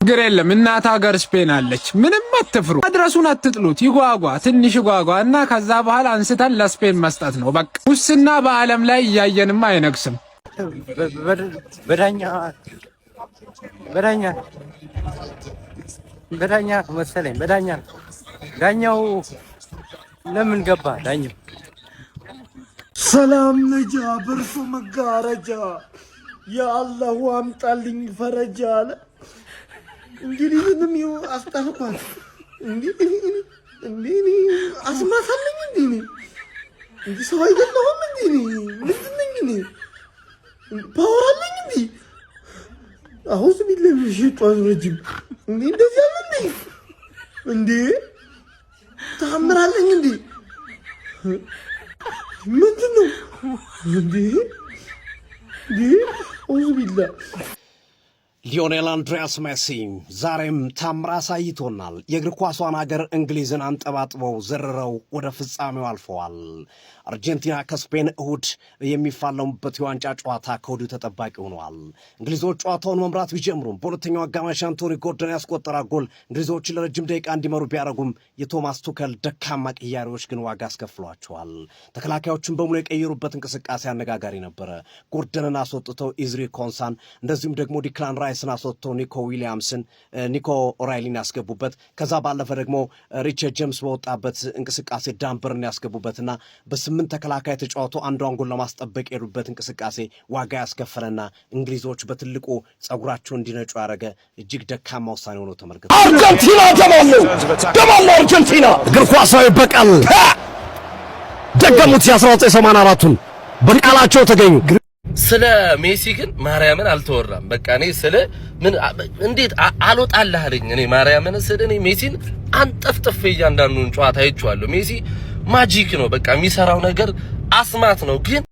ግሬለም እናት ሀገር ስፔን አለች። ምንም አትፍሩ። አድረሱን አትጥሉት። ይጓጓ ትንሽ ይጓጓ እና ከዛ በኋላ አንስተን ለስፔን መስጠት ነው በቃ። ሙስና በአለም ላይ እያየንማ አይነግስም። በዳኛ መሰለኝ ዳኛው ለምን ገባ ዳኛው? ሰላም ነጃ በርሶ መጋረጃ ያአላህ አምጣልኝ ፈረጃ አለ። እንግሊዝንም ይው አስታርቋል። እንዴ አስማታለኝ እንዴ ሰው አይደለሁም እንዴ ምንድን ነኝ እኔ ፓወር አለኝ እንዴ አሁን ቢልም ሸይጣን ረጅም እንዴ እንደዚህ አለ እንዴ ታምራለኝ እንዴ ምንድነው እንዴ ኦዝ ቢላ ሊዮኔል አንድሪያስ ሜሲ ዛሬም ታምራ አሳይቶናል። የእግር ኳሷን ሀገር እንግሊዝን አንጠባጥበው ዘርረው ወደ ፍጻሜው አልፈዋል። አርጀንቲና ከስፔን እሁድ የሚፋለሙበት የዋንጫ ጨዋታ ከወዲሁ ተጠባቂ ሆኗል። እንግሊዞች ጨዋታውን መምራት ቢጀምሩም በሁለተኛው አጋማሽ አንቶኒ ጎርደን ያስቆጠራ ጎል እንግሊዞችን ለረጅም ደቂቃ እንዲመሩ ቢያደርጉም የቶማስ ቱከል ደካማ ቅያሬዎች ግን ዋጋ አስከፍሏቸዋል። ተከላካዮችን በሙሉ የቀየሩበት እንቅስቃሴ አነጋጋሪ ነበረ። ጎርደንን አስወጥተው ኢዝሪ ኮንሳን እንደዚሁም ደግሞ ዲክላን ራይስን አስወጥተው ኒኮ ኦራይሊን ያስገቡበት፣ ከዛ ባለፈ ደግሞ ሪቻርድ ጄምስ በወጣበት እንቅስቃሴ ዳንበርን ያስገቡበትና በስምንት ተከላካይ ተጫዋቱ አንዷን ጎል ለማስጠበቅ የሄዱበት እንቅስቃሴ ዋጋ ያስከፈለና እንግሊዞች በትልቁ ጸጉራቸው እንዲነጩ ያደረገ እጅግ ደካማ ውሳኔ ሆኖ ተመልክተዋል። አርጀንቲና ደማሉ አርጀንቲና እግር ኳሳዊ በቀል ደገሙት። የ1984ቱን በቃላቸው ተገኙ። ስለ ሜሲ ግን ማርያምን አልተወራም። በቃ እኔ ስለ ምን እንዴት አልወጣልህ አለኝ። እኔ ማርያምን ስለ እኔ ሜሲን አንጠፍጥፌ እያንዳንዱን ጨዋታ አይቼዋለሁ። ሜሲ ማጂክ ነው። በቃ የሚሰራው ነገር አስማት ነው ግን